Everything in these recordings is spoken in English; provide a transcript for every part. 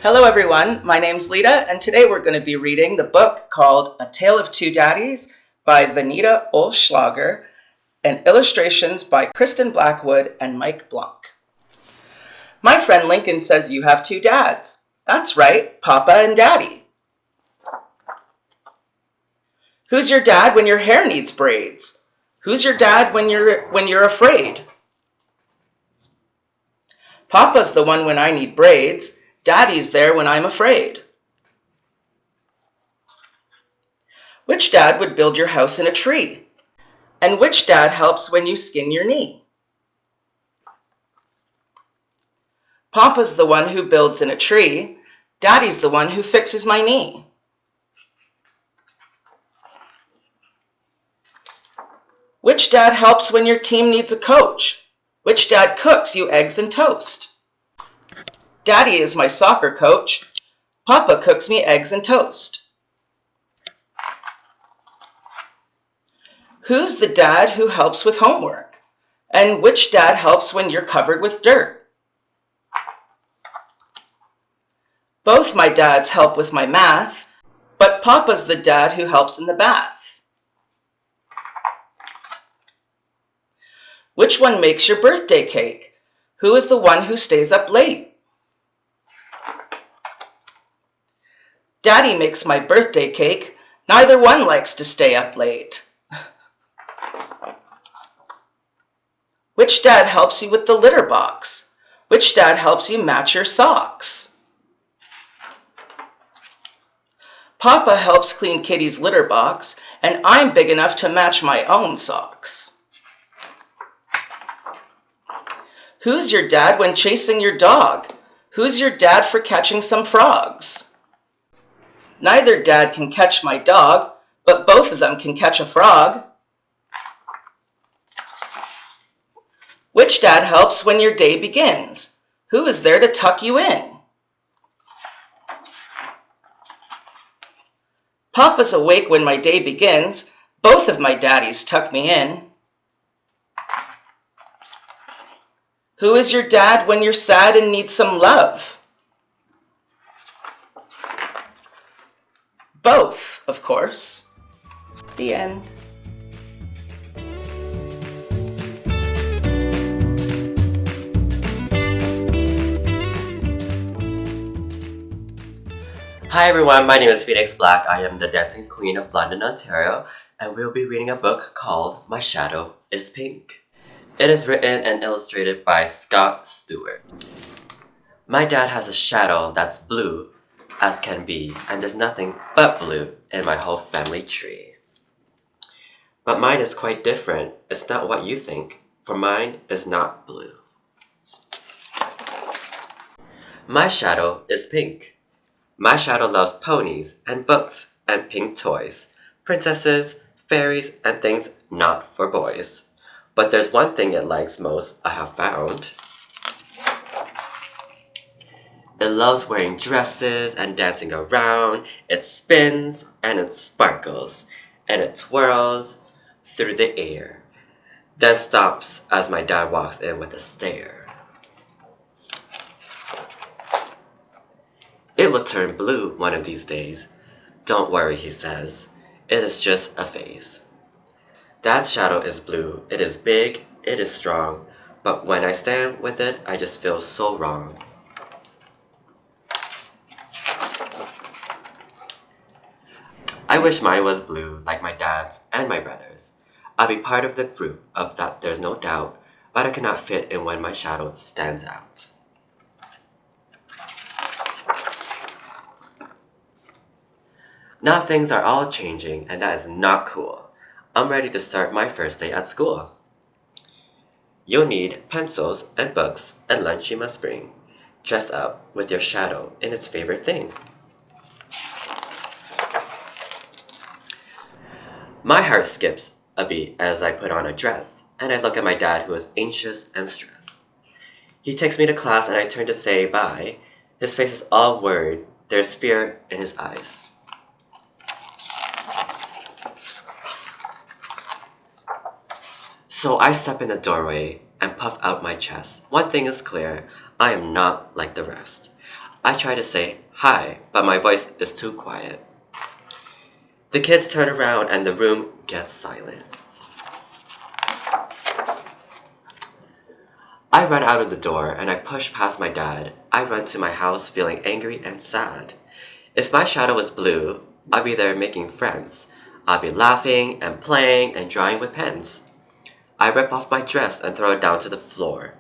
Hello everyone, my name's Lita, and today we're going to be reading the book called A Tale of Two Daddies by Vanita Oelschlager and illustrations by Kristen Blackwood and Mike Blanc. My friend Lincoln says you have two dads. That's right, Papa and Daddy. Who's your dad when your hair needs braids? Who's your dad when you're afraid? Papa's the one when I need braids. Daddy's there when I'm afraid. Which dad would build your house in a tree? And which dad helps when you skin your knee? Papa's the one who builds in a tree. Daddy's the one who fixes my knee. Which dad helps when your team needs a coach? Which dad cooks you eggs and toast? Daddy is my soccer coach. Papa cooks me eggs and toast. Who's the dad who helps with homework? And which dad helps when you're covered with dirt? Both my dads help with my math, but Papa's the dad who helps in the bath. Which one makes your birthday cake? Who is the one who stays up late? Daddy makes my birthday cake. Neither one likes to stay up late. Which dad helps you with the litter box? Which dad helps you match your socks? Papa helps clean Kitty's litter box, and I'm big enough to match my own socks. Who's your dad when chasing your dog? Who's your dad for catching some frogs? Neither dad can catch my dog, but both of them can catch a frog. Which dad helps when your day begins? Who is there to tuck you in? Papa's awake when my day begins. Both of my daddies tuck me in. Who is your dad when you're sad and need some love? Both, of course. The end. Hi everyone, my name is Mike Blanc. I am the Dancing Queen of London, Ontario, and we'll be reading a book called My Shadow is Pink. It is written and illustrated by Scott Stuart. My dad has a shadow that's blue as can be, and there's nothing but blue in my whole family tree. But mine is quite different. It's not what you think, for mine is not blue. My shadow is pink. My shadow loves ponies and books and pink toys, princesses, fairies, and things not for boys. But there's one thing it likes most, I have found. It loves wearing dresses and dancing around. It spins and it sparkles and it twirls through the air. Then stops as my dad walks in with a stare. It will turn blue one of these days. Don't worry, he says. It is just a phase. Dad's shadow is blue. It is big, it is strong. But when I stand with it, I just feel so wrong. I wish mine was blue like my dad's and my brother's. I'll be part of the group of that there's no doubt, but I cannot fit in when my shadow stands out. Now things are all changing and that is not cool. I'm ready to start my first day at school. You'll need pencils and books and lunch you must bring. Dress up with your shadow in its favorite thing. My heart skips a beat as I put on a dress, and I look at my dad who is anxious and stressed. He takes me to class and I turn to say bye. His face is all worried. There's fear in his eyes. So I step in the doorway and puff out my chest. One thing is clear, I am not like the rest. I try to say hi, but my voice is too quiet. The kids turn around and the room gets silent. I run out of the door and I push past my dad. I run to my house feeling angry and sad. If my shadow was blue, I'd be there making friends. I'd be laughing and playing and drawing with pens. I rip off my dress and throw it down to the floor.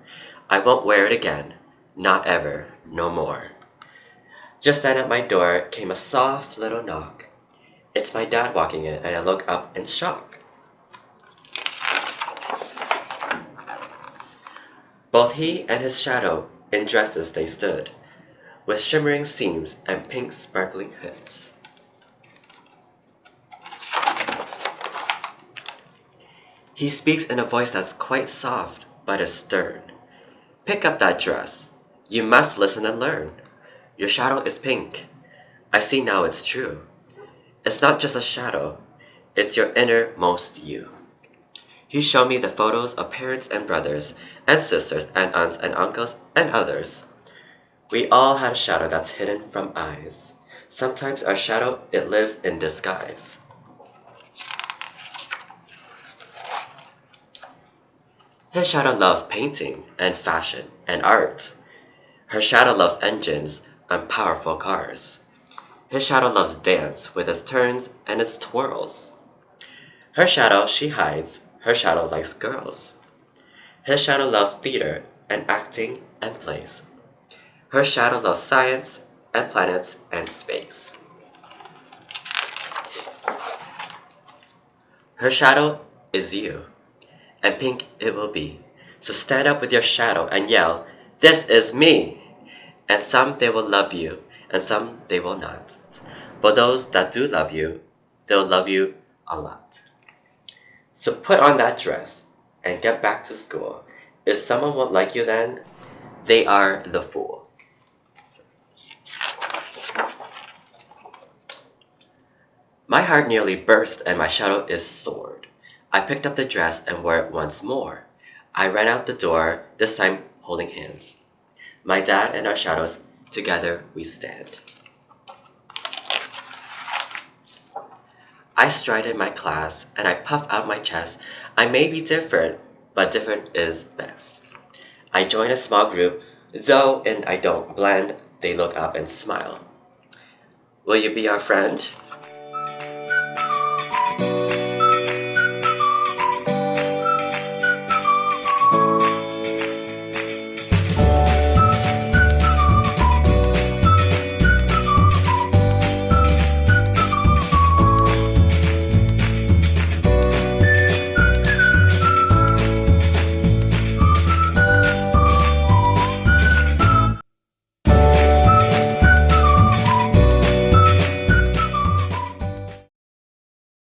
I won't wear it again. Not ever. No more. Just then at my door came a soft little knock. It's my dad walking in and I look up in shock. Both he and his shadow in dresses they stood, with shimmering seams and pink sparkling hoods. He speaks in a voice that's quite soft, but is stern. Pick up that dress. You must listen and learn. Your shadow is pink. I see now it's true. It's not just a shadow. It's your innermost you. He showed me the photos of parents and brothers, and sisters and aunts and uncles and others. We all had a shadow that's hidden from eyes. Sometimes our shadow, it lives in disguise. His shadow loves painting and fashion and art. Her shadow loves engines and powerful cars. His shadow loves dance with its turns and its twirls. Her shadow, she hides. Her shadow likes girls. His shadow loves theater and acting and plays. Her shadow loves science and planets and space. Her shadow is you, and pink it will be. So stand up with your shadow and yell, "This is me!" And some they will love you, and some they will not. But those that do love you, they'll love you a lot. So put on that dress and get back to school. If someone won't like you then, they are the fool. My heart nearly burst and my shadow is soared. I picked up the dress and wore it once more. I ran out the door, this time holding hands. My dad and our shadows, together we stand. I strided my class and I puff out my chest. I may be different, but different is best. I join a small group, though and I don't blend, they look up and smile. Will you be our friend?